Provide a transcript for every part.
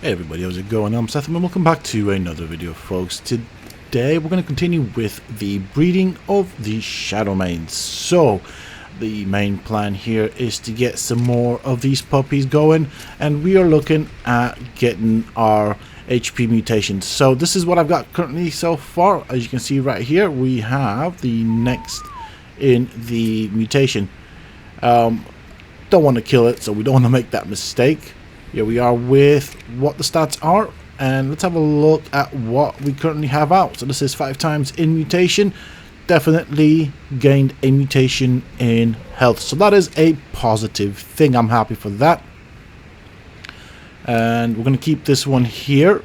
Hey everybody, how's it going? I'm Sethum and welcome back to another video, folks. Today we're going to continue with the breeding of the Shadowmanes. So, the main plan here is to get some more of these puppies going, and we are looking at getting our HP mutations. So this is what I've got currently so far. As you can see right here, we have the next in the mutation. Don't want to kill it, so we don't want to make that mistake. Here we are with what the stats are, and let's have a look at what we currently have out. So this is 5 times in mutation, definitely gained a mutation in health, so that is a positive thing. I'm happy for that. And we're going to keep this one here.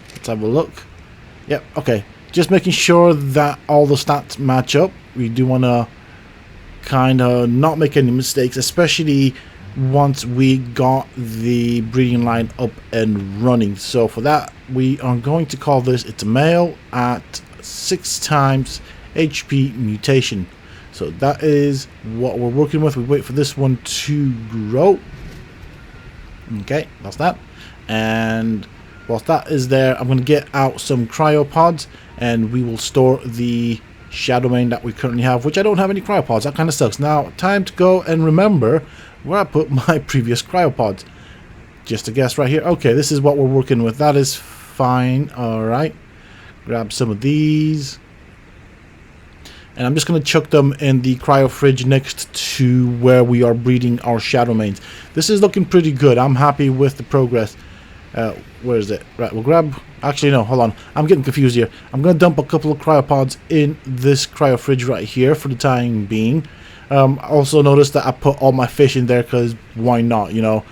Let's have a look. Yep, okay, just making sure that all the stats match up. We do want to kind of not make any mistakes, especially once we got the breeding line up and running. So for that, we are going to call this, it's a male at 6 times HP mutation. So that is what we're working with. We wait for this one to grow. Okay, that's that. And whilst that is there, I'm going to get out some cryopods, and we will store the Shadowmane that we currently have, which I don't have any cryopods. That kind of sucks. Now, time to go and remember where I put my previous cryopods. Just a guess right here. Okay, this is what we're working with. That is fine. Alright. Grab some of these. And I'm just going to chuck them in the cryo fridge next to where we are breeding our Shadowmanes. This is looking pretty good. I'm happy with the progress. Where is it? Right, we'll grab... Actually, no, hold on. I'm getting confused here. I'm going to dump a couple of cryopods in this cryo fridge right here for the time being. Also notice that I put all my fish in there because why not, you know.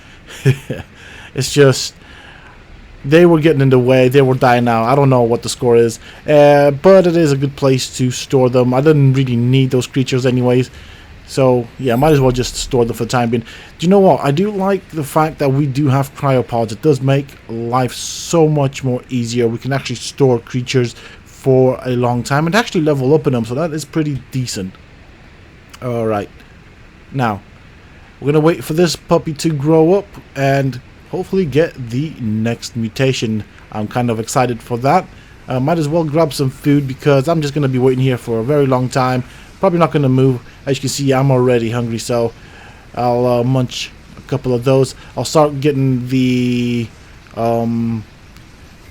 It's just they were getting in the way. They were dying out. I don't know what the score is, but it is a good place to store them. I didn't really need those creatures anyways, so yeah, might as well just store them for the time being. Do you know what? I do like the fact that we do have cryopods. It does make life so much more easier. We can actually store creatures for a long time and actually level up in them, so that is pretty decent. Alright, now we're going to wait for this puppy to grow up and hopefully get the next mutation. I'm kind of excited for that. Might as well grab some food because I'm just going to be waiting here for a very long time. Probably not going to move. As you can see, I'm already hungry, so I'll munch a couple of those. I'll start getting the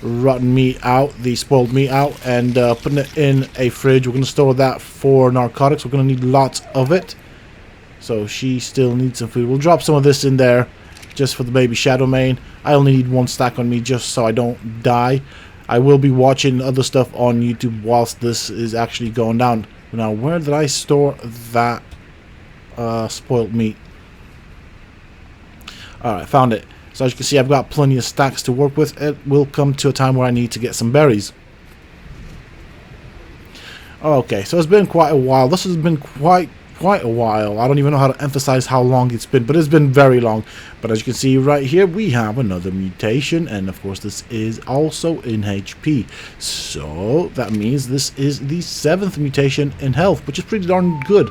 rotten meat out, the spoiled meat out, and putting it in a fridge. We're going to store that for narcotics. We're going to need lots of it, so she still needs some food. We'll drop some of this in there just for the baby Shadowmane. I only need 1 stack on me just so I don't die. I will be watching other stuff on YouTube whilst this is actually going down. Now, where did I store that spoiled meat? Alright, found it. So as you can see, I've got plenty of stacks to work with. It will come to a time where I need to get some berries. Okay, so it's been quite a while. This has been quite a while. I don't even know how to emphasize how long it's been, but it's been very long. But as you can see right here, we have another mutation, and of course this is also in HP. So that means this is the 7th mutation in health, which is pretty darn good.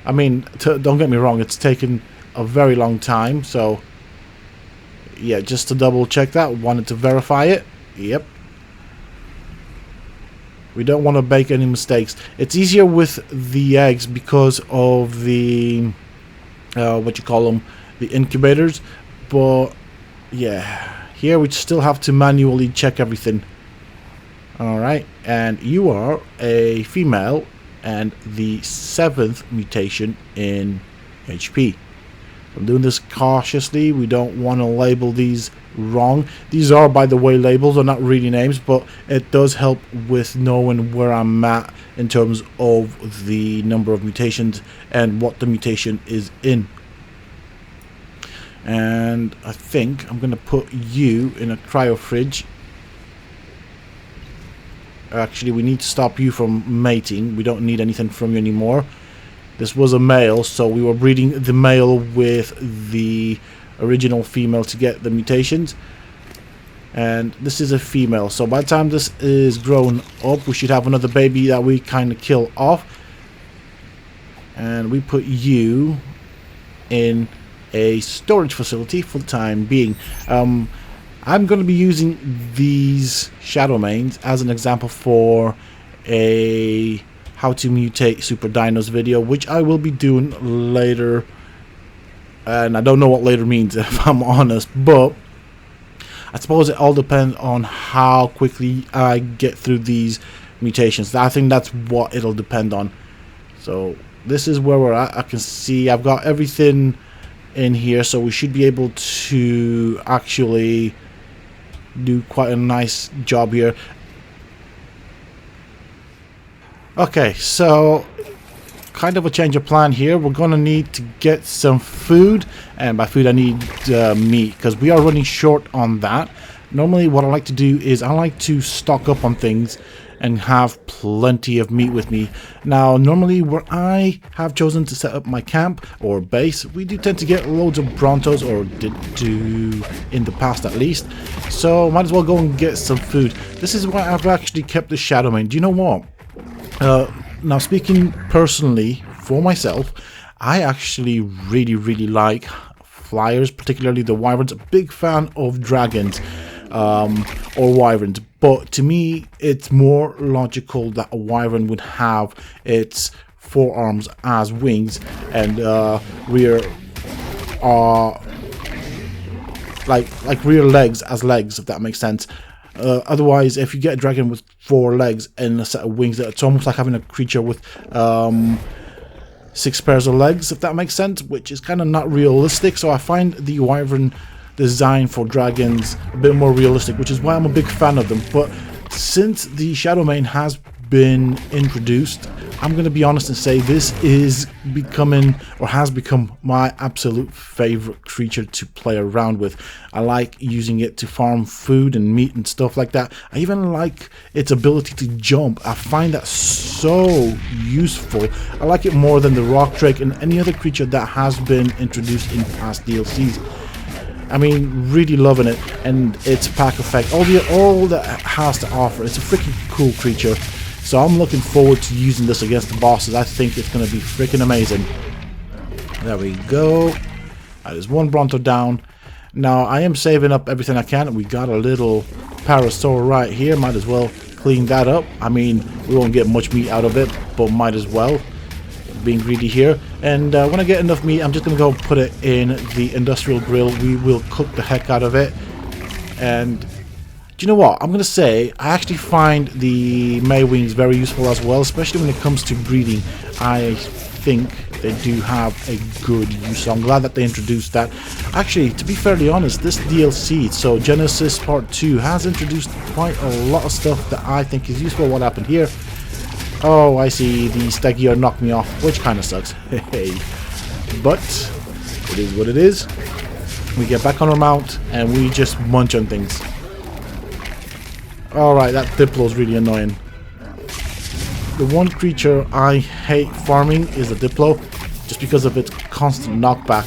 I mean, don't get me wrong, it's taken a very long time, so yeah, just to double check that, wanted to verify it. Yep. We don't want to make any mistakes. It's easier with the eggs because of the what you call them, the incubators, but yeah, here we still have to manually check everything. Alright, and you are a female and the 7th mutation in HP. I'm doing this cautiously. We don't want to label these wrong. These are, by the way, labels. They're not really names, but it does help with knowing where I'm at in terms of the number of mutations and what the mutation is in. And I think I'm going to put you in a cryo fridge. Actually, we need to stop you from mating. We don't need anything from you anymore. This was a male, so we were breeding the male with the original female to get the mutations. And this is a female, so by the time this is grown up, we should have another baby that we kind of kill off. And we put you in a storage facility for the time being. I'm going to be using these Shadowmanes as an example for a how to mutate super dinos video, which I will be doing later. And I don't know what later means, if I'm honest, but I suppose it all depends on how quickly I get through these mutations. I think that's what it'll depend on. So this is where we're at. I can see I've got everything in here, so we should be able to actually do quite a nice job here. Okay, so kind of a change of plan here. We're gonna need to get some food, and by food I need meat, because we are running short on that. Normally what I like to do is I like to stock up on things and have plenty of meat with me. Now normally where I have chosen to set up my camp or base, we do tend to get loads of Brontos, or did do in the past at least, so might as well go and get some food. This is why I've actually kept the Shadowmane. Do you know what? Now speaking personally for myself, I actually really like flyers, particularly the wyverns. A big fan of dragons or wyverns, but to me it's more logical that a wyvern would have its forearms as wings and rear like rear legs as legs, if that makes sense. Otherwise, if you get a dragon with 4 legs and a set of wings, it's almost like having a creature with 6 pairs of legs, if that makes sense, which is kind of not realistic. So I find the wyvern design for dragons a bit more realistic, which is why I'm a big fan of them. But since the Shadowmane has been introduced, I'm going to be honest and say this is becoming, or has become, my absolute favorite creature to play around with. I like using it to farm food and meat and stuff like that. I even like its ability to jump. I find that so useful. I like it more than the rock drake and any other creature that has been introduced in past DLCs. I mean, really loving it, and its pack effect, all that it has to offer. It's a freaking cool creature. So I'm looking forward to using this against the bosses. I think it's going to be freaking amazing. There we go. There's one Bronto down. Now I am saving up everything I can. We got a little Parasaur right here. Might as well clean that up. I mean, we won't get much meat out of it, but might as well. Being greedy here. And when I get enough meat, I'm just going to go put it in the industrial grill. We will cook the heck out of it. And do you know what? I'm going to say I actually find the May wings very useful as well, especially when it comes to breeding. I think they do have a good use, so I'm glad that they introduced that. Actually, to be fairly honest, this DLC, so Genesis Part 2, has introduced quite a lot of stuff that I think is useful. What happened here? Oh, I see, the Stegier knocked me off, which kind of sucks. Hey, but it is what it is. We get back on our mount and we just munch on things. Alright, that Diplo is really annoying. The one creature I hate farming is the Diplo, just because of its constant knockback.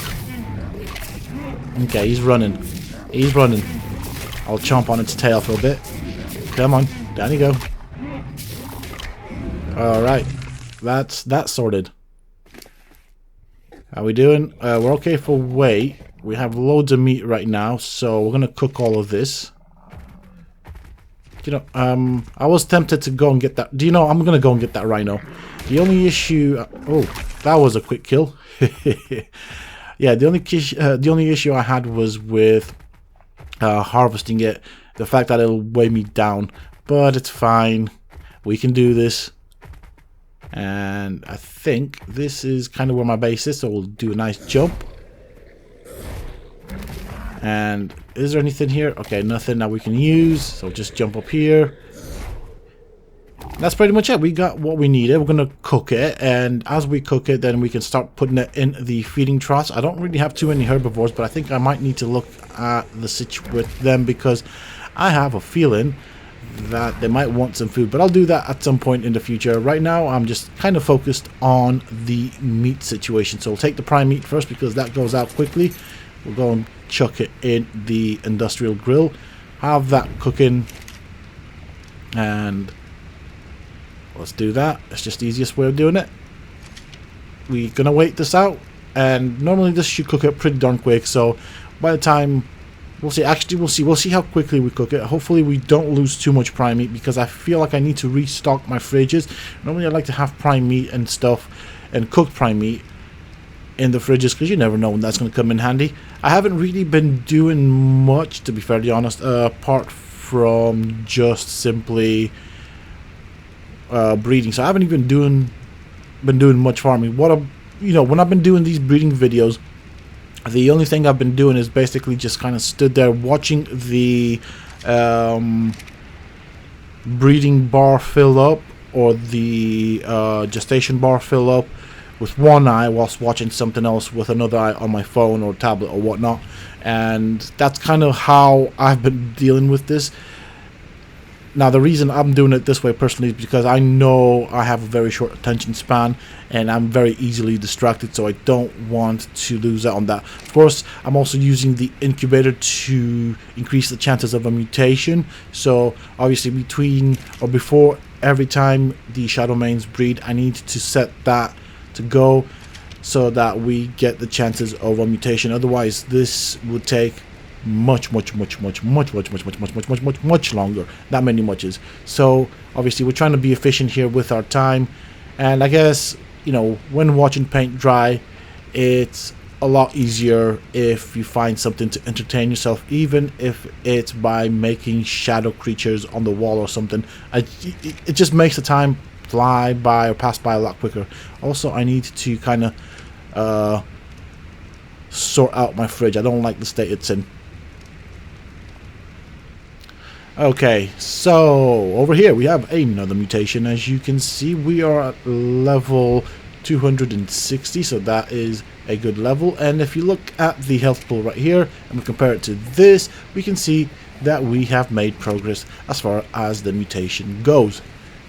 Okay, he's running. He's running. I'll chomp on its tail for a bit. Come on, down you go. Alright, that's that sorted. How we doing? We're okay for weight. We have loads of meat right now, so we're gonna cook all of this. You know, I was tempted to go and get that. Do you know, I'm gonna go and get that rhino. The only issue, oh, that was a quick kill. Yeah, the only issue I had was with harvesting it. The fact that it'll weigh me down, but it's fine. We can do this. And I think this is kind of where my base is, so we'll do a nice jump. And is there anything here? Okay, nothing that we can use, so just jump up here. That's pretty much it. We got what we needed. We're gonna cook it, and as we cook it, then we can start putting it in the feeding troughs. I don't really have too many herbivores, but I think I might need to look at the situation with them, because I have a feeling that they might want some food, but I'll do that at some point in the future. Right now I'm just kind of focused on the meat situation, so we'll take the prime meat first because that goes out quickly. We'll go and chuck it in the industrial grill, have that cooking, and let's do that. It's just the easiest way of doing it. We're gonna wait this out, and normally this should cook up pretty darn quick, so by the time We'll see. Actually, we'll see. We'll see how quickly we cook it. Hopefully, we don't lose too much prime meat because I feel like I need to restock my fridges. Normally, I like to have prime meat and stuff and cooked prime meat in the fridges because you never know when that's going to come in handy. I haven't really been doing much, to be fairly honest, apart from just simply breeding. So I haven't even been doing much farming. When I've been doing these breeding videos, the only thing I've been doing is basically just kind of stood there watching the breeding bar fill up or the gestation bar fill up with one eye whilst watching something else with another eye on my phone or tablet or whatnot. And that's kind of how I've been dealing with this. Now, the reason I'm doing it this way personally is because I know I have a very short attention span and I'm very easily distracted, so I don't want to lose out on that. Of course, I'm also using the incubator to increase the chances of a mutation. So obviously before every time the Shadowmanes breed, I need to set that to go so that we get the chances of a mutation. Otherwise, this would take much longer. That many muches. So obviously we're trying to be efficient here with our time, and I guess, when watching paint dry, it's a lot easier if you find something to entertain yourself, even if it's by making shadow creatures on the wall or something. It just makes the time fly by or pass by a lot quicker. Also, I need to kind of sort out my fridge. I don't like the state it's in. Okay, so over here we have another mutation. As you can see, we are at level 260, so that is a good level. And if you look at the health pool right here and we compare it to this, we can see that we have made progress as far as the mutation goes.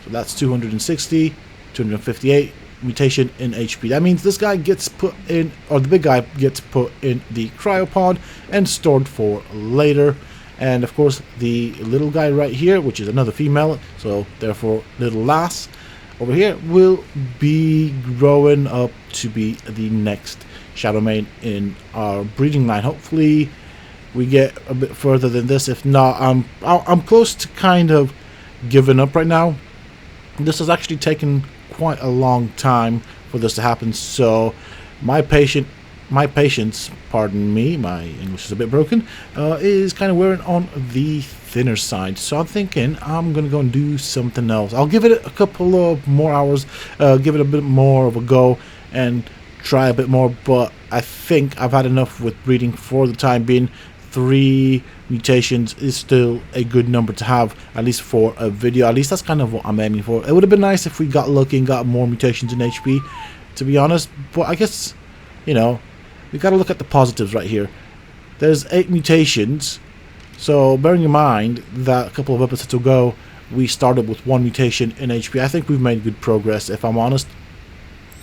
So that's 260, 258 mutation in HP. That means this guy gets put in, or the big guy gets put in the cryopod and stored for later. And of course, the little guy right here, which is another female, so therefore little lass over here, will be growing up to be the next Shadowmane in our breeding line. Hopefully we get a bit further than this. If not, I'm close to kind of giving up right now. This has actually taken quite a long time for this to happen, so my patience, pardon me, my English is a bit broken, is kind of wearing on the thinner side. So I'm thinking I'm going to go and do something else. I'll give it a couple of more hours, give it a bit more of a go and try a bit more, but I think I've had enough with breeding for the time being. 3 mutations is still a good number to have, at least for a video. At least that's kind of what I'm aiming for. It would have been nice if we got lucky and got more mutations in HP, to be honest, but I guess, we got to look at the positives right here. There's 8 mutations, so bearing in mind that a couple of episodes ago we started with 1 mutation in HP, I think we've made good progress, if I'm honest.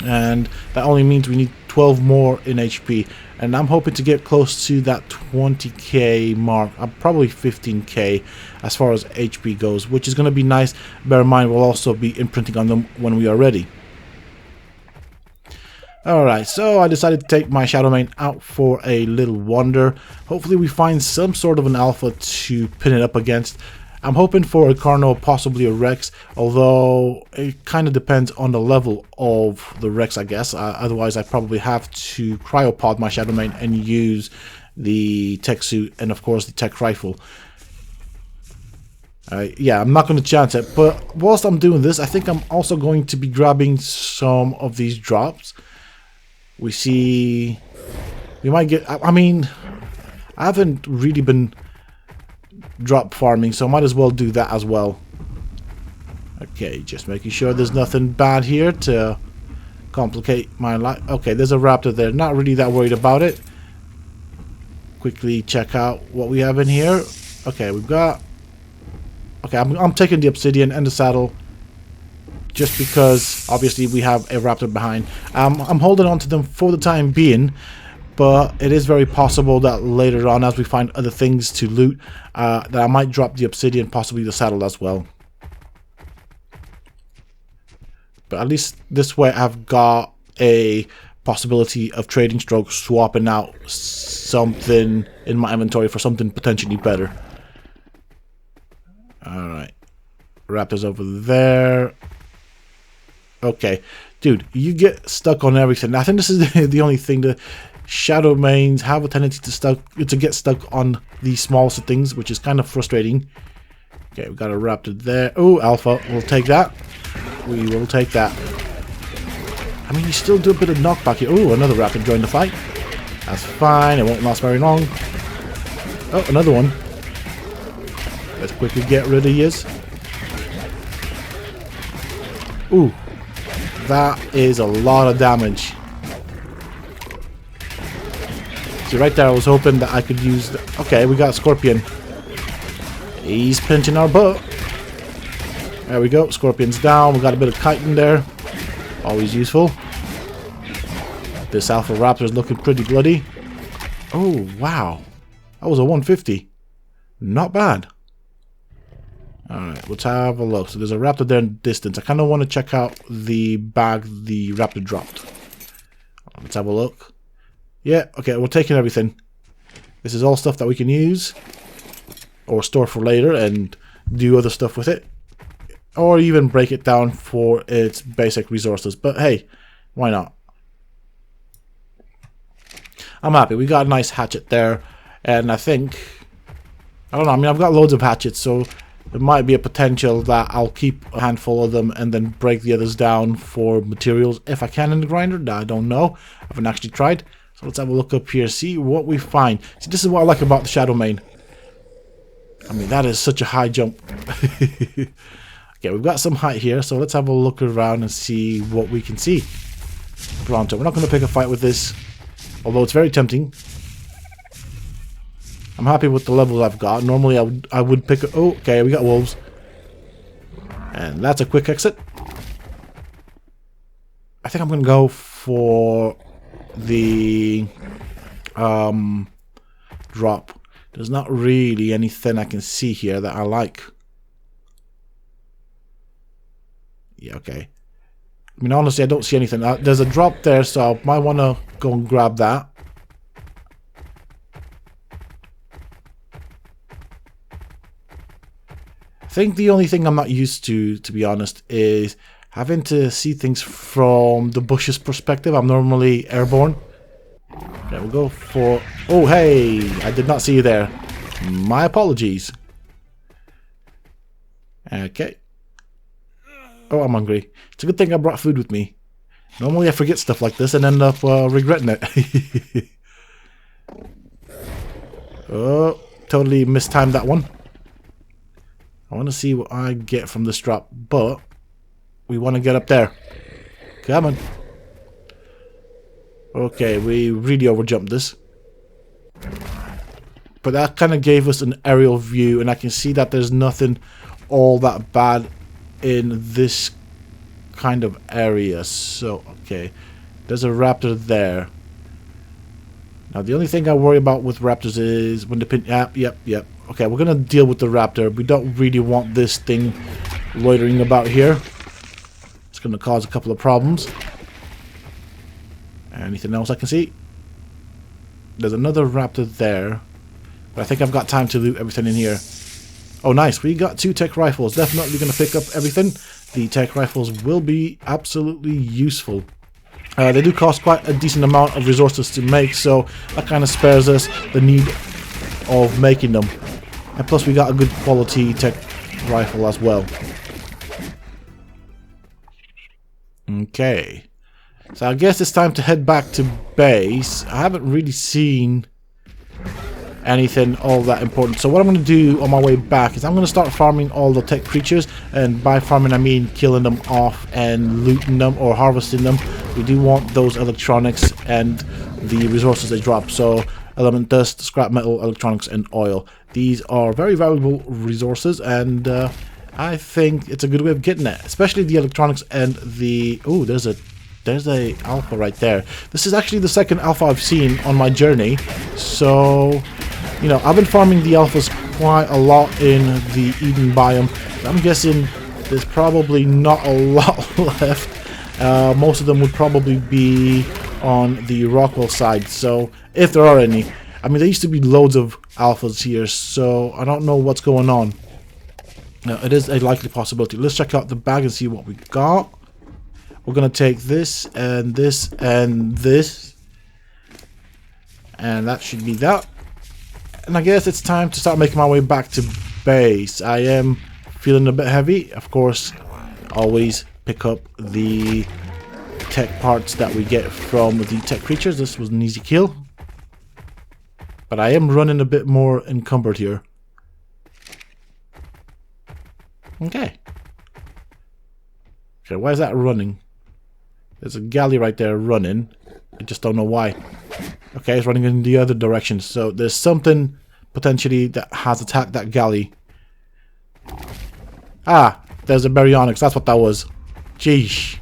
And that only means we need 12 more in HP, and I'm hoping to get close to that 20k mark. Probably 15k as far as HP goes, which is going to be nice. Bear in mind, we'll also be imprinting on them when we are ready. Alright, so I decided to take my Shadowmane out for a little wander. Hopefully we find some sort of an alpha to pin it up against. I'm hoping for a Carno, possibly a Rex, although it kind of depends on the level of the Rex, I guess. Otherwise, I probably have to cryopod my Shadowmane and use the tech suit and, of course, the tech rifle. Yeah, I'm not going to chance it, but whilst I'm doing this, I think I'm also going to be grabbing some of these drops. We see... We might get... I mean, I haven't really been drop farming, so I might as well do that as well. Okay, just making sure there's nothing bad here to complicate my life. Okay, there's a raptor there. Not really that worried about it. Quickly check out what we have in here. Okay, we've got... Okay, I'm taking the obsidian and the saddle, just because obviously we have a raptor behind. I'm holding on to them for the time being, but it is very possible that later on, as we find other things to loot, that I might drop the obsidian, possibly the saddle as well. But at least this way I've got a possibility of trading stroke swapping out something in my inventory for something potentially better. Alright. Raptors over there. Okay. Dude, you get stuck on everything. I think this is the only thing. The Shadowmanes have a tendency to get stuck on the smallest things, which is kind of frustrating. Okay, we got a raptor there. Oh, Alpha. We'll take that. We will take that. I mean, you still do a bit of knockback here. Oh, another raptor joined the fight. That's fine. It won't last very long. Oh, another one. Let's quickly get rid of his. Ooh. That is a lot of damage. See, right there, I was hoping that I could use... Okay, we got Scorpion. He's pinching our butt. There we go. Scorpion's down. We got a bit of chitin there. Always useful. This Alpha Raptor is looking pretty bloody. Oh, wow. That was a 150. Not bad. Alright, let's have a look. So there's a raptor there in the distance. I kind of want to check out the bag the raptor dropped. Let's have a look. Yeah, okay, we're taking everything. This is all stuff that we can use. Or store for later and do other stuff with it. Or even break it down for its basic resources. But hey, why not? I'm happy. We got a nice hatchet there. And I think... I don't know, I mean, I've got loads of hatchets, so... there might be a potential that I'll keep a handful of them and then break the others down for materials if I can in the grinder. I don't know. I haven't actually tried. So let's have a look up here. See what we find. See, this is what I like about the Shadowmane. I mean, that is such a high jump. Okay, we've got some height here. So let's have a look around and see what we can see. Pronto. We're not going to pick a fight with this. Although it's very tempting. I'm happy with the levels I've got. Normally I would pick a... Oh, okay, we got wolves. And that's a quick exit. I think I'm going to go for the drop. There's not really anything I can see here that I like. Yeah, okay. I mean, honestly, I don't see anything. There's a drop there, so I might want to go and grab that. I think the only thing I'm not used to be honest, is having to see things from the bush's perspective. I'm normally airborne. Okay, we'll go for... Oh, hey! I did not see you there. My apologies. Okay. Oh, I'm hungry. It's a good thing I brought food with me. Normally I forget stuff like this and end up regretting it. Oh, totally mistimed that one. I want to see what I get from this drop, but we want to get up there. Come on. Okay, we really overjumped this. But that kind of gave us an aerial view, and I can see that there's nothing all that bad in this kind of area. So, okay. There's a raptor there. Now, the only thing I worry about with raptors is when the pin... Yep. Okay, we're going to deal with the raptor. We don't really want this thing loitering about here. It's going to cause a couple of problems. Anything else I can see? There's another raptor there. But I think I've got time to loot everything in here. Oh, nice. We got 2 tech rifles. Definitely going to pick up everything. The tech rifles will be absolutely useful. They do cost quite a decent amount of resources to make, so that kind of spares us the need of making them. And plus we got a good quality tech rifle as well. Okay. So I guess it's time to head back to base. I haven't really seen anything all that important. So what I'm going to do on my way back is I'm going to start farming all the tech creatures. And by farming I mean killing them off and looting them or harvesting them. We do want those electronics and the resources they drop. So element dust, scrap metal, electronics and oil. These are very valuable resources, and I think it's a good way of getting it. Especially the electronics and the... Oh, there's a alpha right there. This is actually the second alpha I've seen on my journey. So, you know, I've been farming the alphas quite a lot in the Eden biome. I'm guessing there's probably not a lot left. Most of them would probably be on the Rockwell side. So if there are any, I mean, there used to be loads of alphas here, so I don't know what's going on. Now, it is a likely possibility. Let's check out the bag and see what we got. We're gonna take this and this and this, and that should be that. And I guess it's time to start making my way back to base. I am feeling a bit heavy. Of course, always pick up the tech parts that we get from the tech creatures. This was an easy kill, but I am running a bit more encumbered here. Okay, why is that running? There's a galley right there running. I just don't know why. Okay, it's running in the other direction. So there's something potentially that has attacked that galley. Ah, there's a baryonyx. That's what that was. Jeez.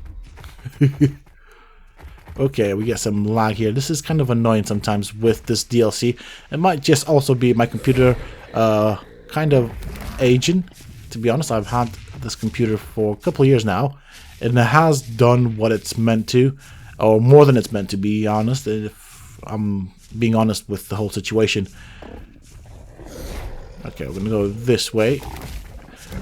Okay, we get some lag here. This is kind of annoying sometimes with this DLC. It might just also be my computer kind of aging. To be honest, I've had this computer for a couple of years now, and it has done what it's meant to, or more than it's meant to be honest, if I'm being honest with the whole situation. Okay, we're gonna go this way.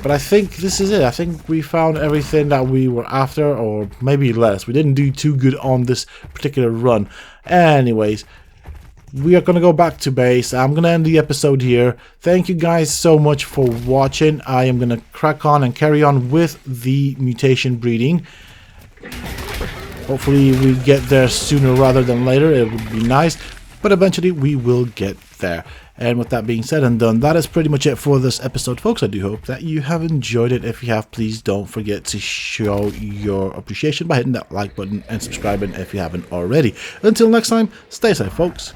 But I think this is it. I think we found everything that we were after, or maybe less. We didn't do too good on this particular run. Anyways, we are going to go back to base. I'm going to end the episode here. Thank you guys so much for watching. I am going to crack on and carry on with the mutation breeding. Hopefully we get there sooner rather than later. It would be nice, but eventually we will get there. And with that being said and done, that is pretty much it for this episode, folks. I do hope that you have enjoyed it. If you have, please don't forget to show your appreciation by hitting that like button and subscribing if you haven't already. Until next time, stay safe, folks.